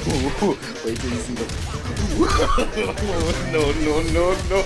Wait till you see the. No, no, no, no.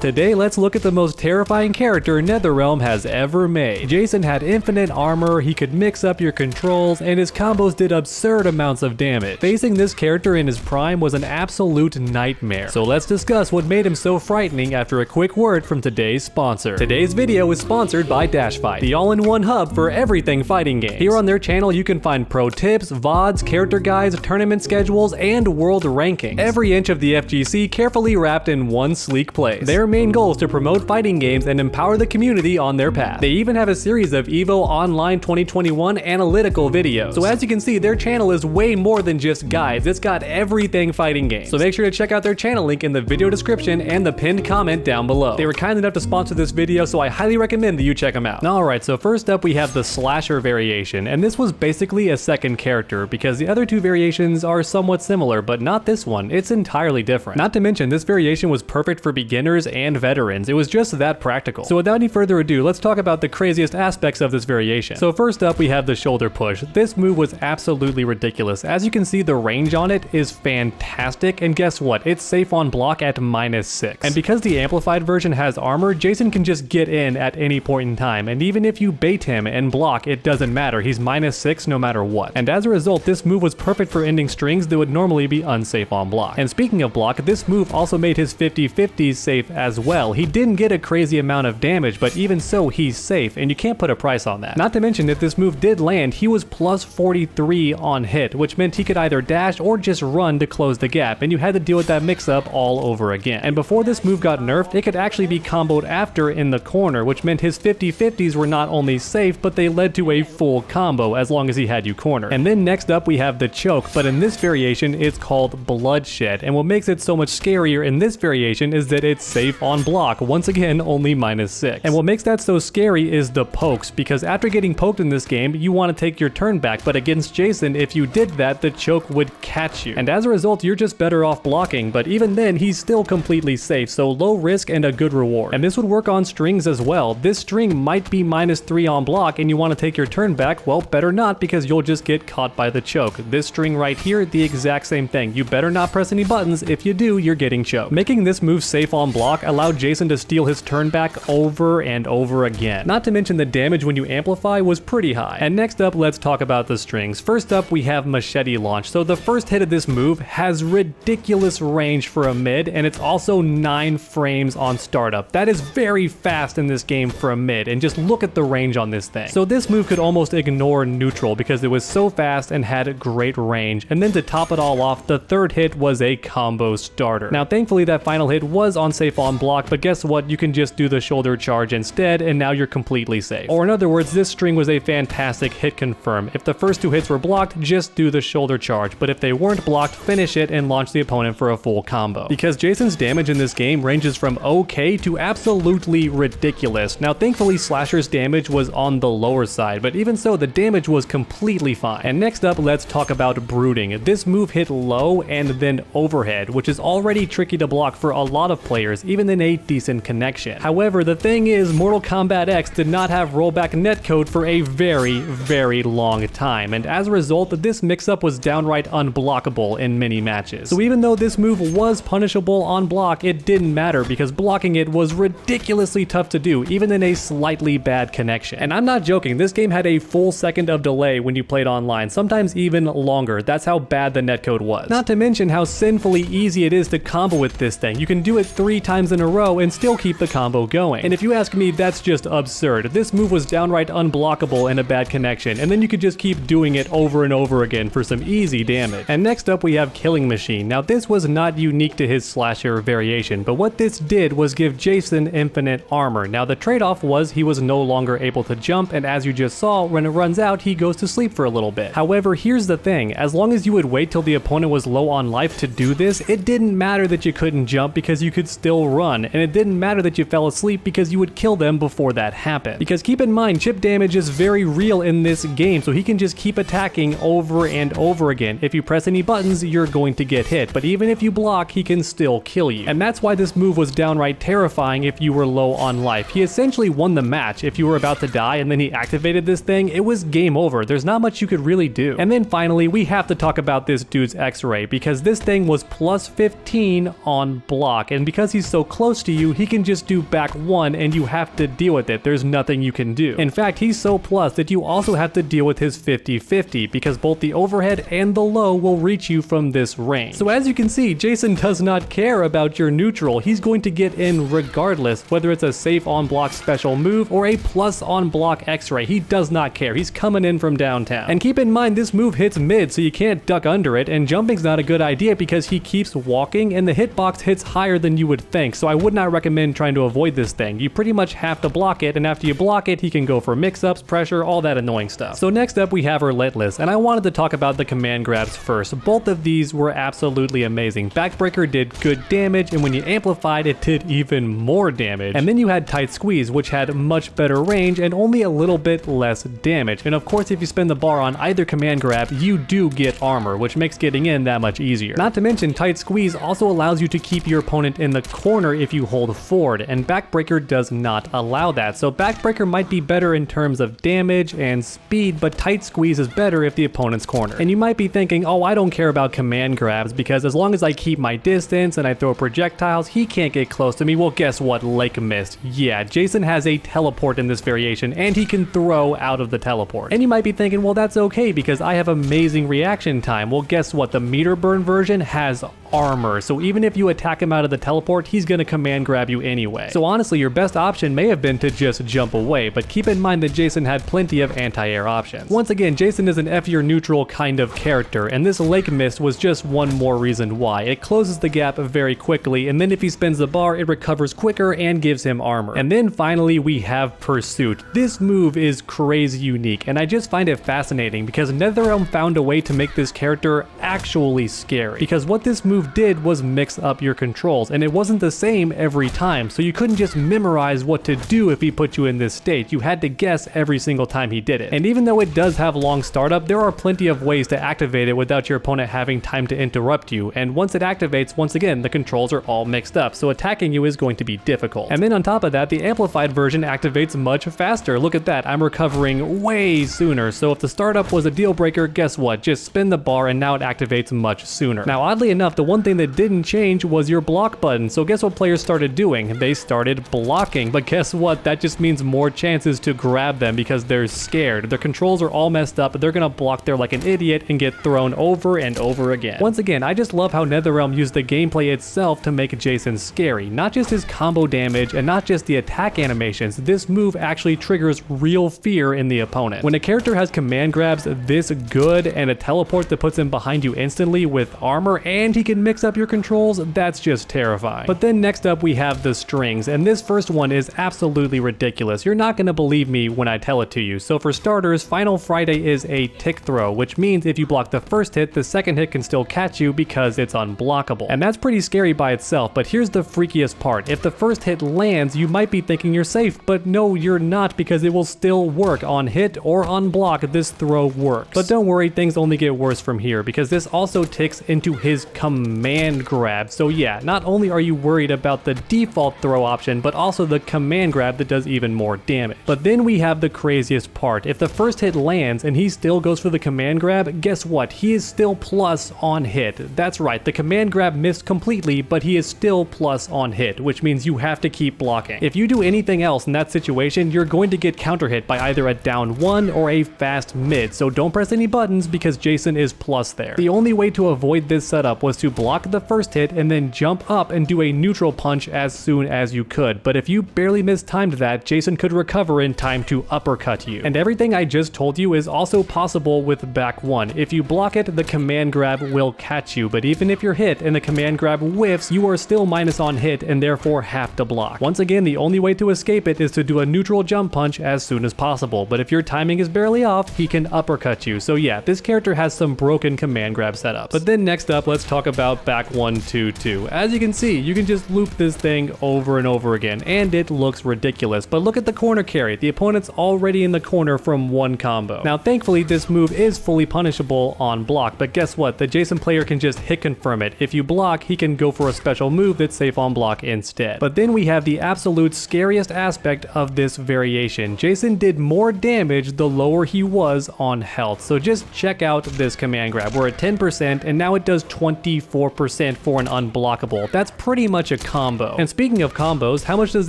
Today, let's look at the most terrifying character NetherRealm has ever made. Jason had infinite armor, he could mix up your controls, and his combos did absurd amounts of damage. Facing this character in his prime was an absolute nightmare. So let's discuss what made him so frightening after a quick word from today's sponsor. Today's video is sponsored by DashFight, the all-in-one hub for everything fighting games. Here on their channel, you can find pro tips, VODs, character guides, tournament schedules, and world rankings. Every inch of the FGC carefully wrapped in one sleek place. Their main goal is to promote fighting games and empower the community on their path. They even have a series of EVO Online 2021 analytical videos. So as you can see, their channel is way more than just guides. It's got everything fighting games. So make sure to check out their channel link in the video description and the pinned comment down below. They were kind enough to sponsor this video, so I highly recommend that you check them out. Alright, so first up we have the slasher variation, and this was basically a second character because the other two variations are somewhat similar, but not this one. It's entirely different. Not to mention, this variation was perfect for beginners and veterans. It was just that practical. So without any further ado, let's talk about the craziest aspects of this variation. So first up, we have the shoulder push. This move was absolutely ridiculous. As you can see, the range on it is fantastic, and guess what? It's safe on block at -6. And because the amplified version has armor, Jason can just get in at any point in time, and even if you bait him and block, it doesn't matter. He's -6 no matter what. And as a result, this move was perfect for ending strings that would normally be unsafe on block. And speaking of block, this move also made his 50-50s safe as well. He didn't get a crazy amount of damage, but even so, he's safe, and you can't put a price on that. Not to mention, if this move did land, he was plus 43 on hit, which meant he could either dash or just run to close the gap, and you had to deal with that mix-up all over again. And before this move got nerfed, it could actually be comboed after in the corner, which meant his 50-50s were not only safe, but they led to a full combo as long as he had you cornered. And then next up, we have the choke, but in this variation, it's called bloodshed, and what makes it so much scarier in this variation is that it's safe on block. Once again, only -6. And what makes that so scary is the pokes, because after getting poked in this game, you want to take your turn back, but against Jason, if you did that, the choke would catch you. And as a result, you're just better off blocking, but even then, he's still completely safe, so low risk and a good reward. And this would work on strings as well. This string might be -3 on block, and you want to take your turn back, well, better not, because you'll just get caught by the choke. This string right here, the exact same thing. You better not press any buttons. If you do, you're getting choked. Making this move safe on block allowed Jason to steal his turn back over and over again. Not to mention the damage when you amplify was pretty high. And next up, let's talk about the strings. First up, we have machete launch. So the first hit of this move has ridiculous range for a mid, and it's also 9 frames on startup. That is very fast in this game for a mid, and just look at the range on this thing. So this move could almost ignore neutral because it was so fast and had great range. And then to top it all off, the third hit was a combo starter. Now thankfully that final hit was on safe on block, but guess what? You can just do the shoulder charge instead, and now you're completely safe. Or in other words, this string was a fantastic hit confirm. If the first 2 hits were blocked, just do the shoulder charge, but if they weren't blocked, finish it and launch the opponent for a full combo. Because Jason's damage in this game ranges from okay to absolutely ridiculous. Now thankfully Slasher's damage was on the lower side, but even so, the damage was completely fine. And next up, let's talk about brooding. This move hit low and then overhead, which is already tricky to block for a lot of players, even in a decent connection. However, the thing is, Mortal Kombat X did not have rollback netcode for a very long time, and as a result, this mix-up was downright unblockable in many matches. So even though this move was punishable on block, it didn't matter because blocking it was ridiculously tough to do, even in a slightly bad connection. And I'm not joking, this game had a full second of delay when you played online, sometimes even longer. That's how bad the netcode was. Not to mention how sinfully easy it is to combo with this thing. You can do it 3 times in a row and still keep the combo going. And if you ask me, that's just absurd. This move was downright unblockable in a bad connection, and then you could just keep doing it over and over again for some easy damage. And next up we have Killing Machine. Now this was not unique to his slasher variation, but what this did was give Jason infinite armor. Now the trade-off was he was no longer able to jump, and as you just saw, when it runs out, he goes to sleep for a little bit. However, here's the thing, as long as you would wait till the opponent was low on life to do this, it didn't matter that you couldn't jump because you could still run, and it didn't matter that you fell asleep because you would kill them before that happened. Because keep in mind, chip damage is very real in this game, so he can just keep attacking over and over again. If you press any buttons, you're going to get hit, but even if you block, he can still kill you. And that's why this move was downright terrifying if you were low on life. He essentially won the match. If you were about to die and then he activated this thing, it was game over. There's not much you could really do. And then finally, we have to talk about this dude's X-ray, because this thing was plus 15 on block, and because he's so close to you, he can just do back 1 and you have to deal with it. There's nothing you can do. In fact, he's so plus that you also have to deal with his 50-50, because both the overhead and the low will reach you from this range. So as you can see, Jason does not care about your neutral. He's going to get in regardless, whether it's a safe on block special move or a plus on block X-ray. He does not care. He's coming in from downtown. And keep in mind, this move hits mid, so you can't duck under it, and jumping's not a good idea because he keeps walking and the hitbox hits higher than you would think, so I would not recommend trying to avoid this thing. You pretty much have to block it, and after you block it, he can go for mix-ups, pressure, all that annoying stuff. So next up we have Relentless, and I wanted to talk about the command grabs first. Both of these were absolutely amazing. Backbreaker did good damage, and when you amplified, it did even more damage. And then you had Tight Squeeze, which had much better range and only a little bit less damage. And of course, if you spin the bar on either command grab, you do get armor, which makes getting in that much easier. Not to mention, Tight Squeeze also allows you to keep your opponent in the corner if you hold forward, and Backbreaker does not allow that. So Backbreaker might be better in terms of damage and speed, but Tight Squeeze is better if the opponent's corner. And you might be thinking, oh, I don't care about command grabs because as long as I keep my distance and I throw projectiles, he can't get close to me. Well, guess what? Lake Mist. Yeah, Jason has a teleport in this variation, and he can throw out of the teleport. And you might be thinking, well, that's okay because I have amazing reaction time. Well, guess what? The meter burn version has armor, so even if you attack him out of the teleport, he's gonna command grab you anyway. So honestly, your best option may have been to just jump away, but keep in mind that Jason had plenty of anti-air options. Once again, Jason is an F your neutral kind of character, and this Lake Mist was just one more reason why. It closes the gap very quickly, and then if he spins the bar, it recovers quicker and gives him armor. And then finally, we have Pursuit. This move is crazy unique, and I just find it fascinating because NetherRealm found a way to make this character actually scary. Because what this move did was mix up your controls, and it wasn't the same every time, so you couldn't just memorize what to do if he put you in this state. You had to guess every single time he did it. And even though it does have long startup, there are plenty of ways to activate it without your opponent having time to interrupt you, and once it activates, once again, the controls are all mixed up, so attacking you is going to be difficult. And then on top of that, the amplified version activates much faster. Look at that, I'm recovering way sooner, so if the startup was a deal breaker, guess what? Just spin the bar and now it activates much sooner. Now oddly enough, the one thing that didn't change was your block button, so guess what players started doing? They started blocking, but guess what? That just means more chances to grab them because they're scared. Their controls are all messed up, they're gonna block there like an idiot and get thrown over and over again. Once again, I just love how NetherRealm used the gameplay itself to make Jason scary. Not just his combo damage and not just the attack animations, this move actually triggers real fear in the opponent. When a character has command grabs this good and a teleport that puts him behind you instantly with armor and he can mix up your controls, that's just terrifying. But then next up we have the strings, and this first one is absolutely ridiculous. You're not gonna believe me when I tell it to you. So for starters, Final Friday is a tick throw, which means if you block the first hit, the second hit can still catch you because it's unblockable. And that's pretty scary by itself, but here's the freakiest part. If the first hit lands, you might be thinking you're safe, but no, you're not, because it will still work. On hit or on block, this throw works. But don't worry, things only get worse from here, because this also ticks into his command grab. So yeah, not only are you worried about the default throw option, but also the command grab that does even more damage. But then we have the craziest part. If the first hit lands and he still goes for the command grab, guess what? He is still plus on hit. That's right, the command grab missed completely, but he is still plus on hit, which means you have to keep blocking. If you do anything else in that situation, you're going to get counter hit by either a down one or a fast mid, so don't press any buttons because Jason is plus there. The only way to avoid this setup was to block the first hit and then jump up and do a neutral punch as soon as you could, but if you barely mistimed that, Jason could recover in time to uppercut you. And everything I just told you is also possible with back one. If you block it, the command grab will catch you, but even if you're hit and the command grab whiffs, you are still minus on hit and therefore have to block. Once again, the only way to escape it is to do a neutral jump punch as soon as possible, but if your timing is barely off, he can uppercut you. So yeah, this character has some broken command grab setups. But then next up, let's talk about out back 1, 2, 2. As you can see, you can just loop this thing over and over again, and it looks ridiculous. But look at the corner carry. The opponent's already in the corner from one combo. Now, thankfully, this move is fully punishable on block, but guess what? The Jason player can just hit confirm it. If you block, he can go for a special move that's safe on block instead. But then we have the absolute scariest aspect of this variation. Jason did more damage the lower he was on health. So just check out this command grab. We're at 10% and now it does 24% for an unblockable. That's pretty much a combo. And speaking of combos, how much does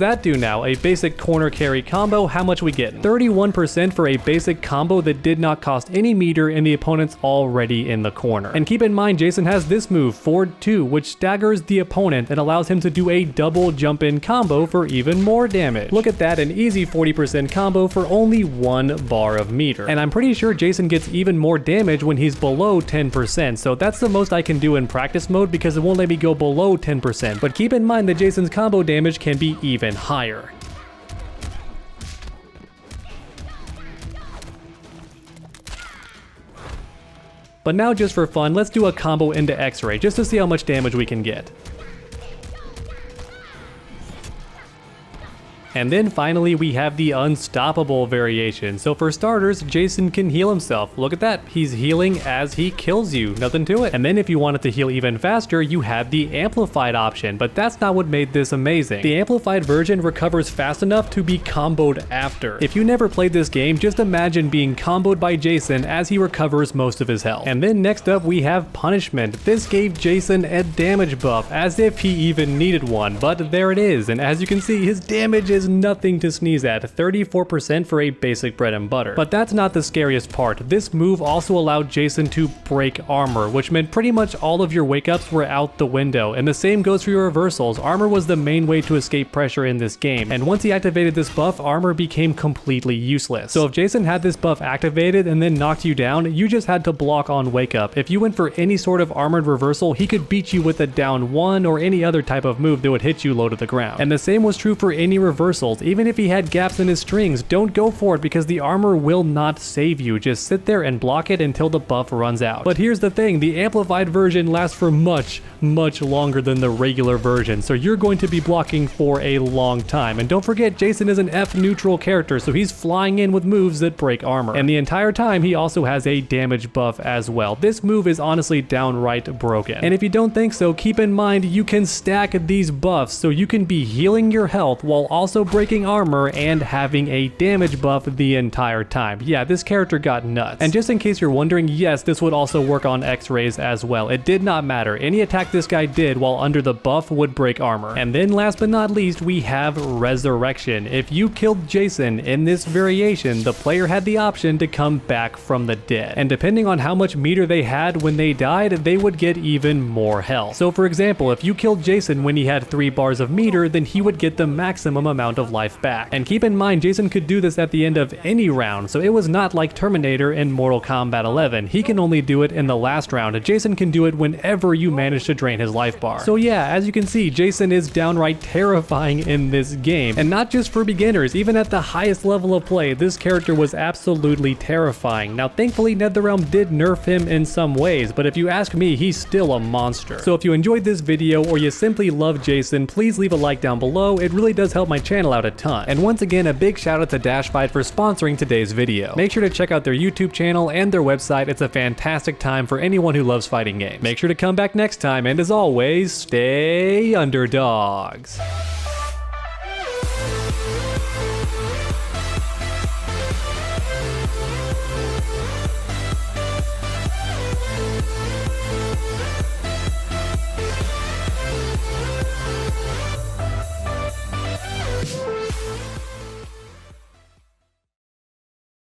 that do now? A basic corner carry combo, how much we get? 31% for a basic combo that did not cost any meter and the opponent's already in the corner. And keep in mind, Jason has this move, Forward 2, which staggers the opponent and allows him to do a double jump in combo for even more damage. Look at that, an easy 40% combo for only 1 bar of meter. And I'm pretty sure Jason gets even more damage when he's below 10%, so that's the most I can do in practice mode because it won't let me go below 10%. But keep in mind that Jason's combo damage can be even higher. But now just for fun, let's do a combo into X-Ray just to see how much damage we can get. And then finally we have the unstoppable variation. So for starters, Jason can heal himself. Look at that, he's healing as he kills you, nothing to it. And then if you wanted to heal even faster, you have the amplified option, but that's not what made this amazing. The amplified version recovers fast enough to be comboed after. If you never played this game, just imagine being comboed by Jason as he recovers most of his health. And then next up we have punishment. This gave Jason a damage buff, as if he even needed one, but there it is. And as you can see, his damage is nothing to sneeze at, 34% for a basic bread and butter. But that's not the scariest part. This move also allowed Jason to break armor, which meant pretty much all of your wake-ups were out the window, and the same goes for your reversals. Armor was the main way to escape pressure in this game, and once he activated this buff, armor became completely useless. So if Jason had this buff activated and then knocked you down, you just had to block on wake-up. If you went for any sort of armored reversal, he could beat you with a down 1 or any other type of move that would hit you low to the ground. And the same was true for any reversals. Even if he had gaps in his strings, don't go for it because the armor will not save you. Just sit there and block it until the buff runs out. But here's the thing, the amplified version lasts for much longer than the regular version, so you're going to be blocking for a long time. And don't forget, Jason is an F neutral character, so he's flying in with moves that break armor. And the entire time he also has a damage buff as well. This move is honestly downright broken. And if you don't think so, keep in mind you can stack these buffs, so you can be healing your health while also breaking armor and having a damage buff the entire time. Yeah, this character got nuts. And just in case you're wondering, yes, this would also work on X-rays as well. It did not matter. Any attack this guy did while under the buff would break armor. And then last but not least, we have Resurrection. If you killed Jason in this variation, the player had the option to come back from the dead. And depending on how much meter they had when they died, they would get even more health. So for example, if you killed Jason when he had 3 bars of meter, then he would get the maximum amount of life back. And keep in mind, Jason could do this at the end of any round, so it was not like Terminator in Mortal Kombat 11. He can only do it in the last round. Jason can do it whenever you manage to drain his life bar. So yeah, as you can see, Jason is downright terrifying in this game. And not just for beginners, even at the highest level of play, this character was absolutely terrifying. Now thankfully NetherRealm did nerf him in some ways, but if you ask me, he's still a monster. So if you enjoyed this video or you simply love Jason, please leave a like down below. It really does help my channel out a ton. And once again, a big shout out to Dashfight for sponsoring today's video. Make sure to check out their YouTube channel and their website. It's a fantastic time for anyone who loves fighting games. Make sure to come back next time, and as always, stay underdogs.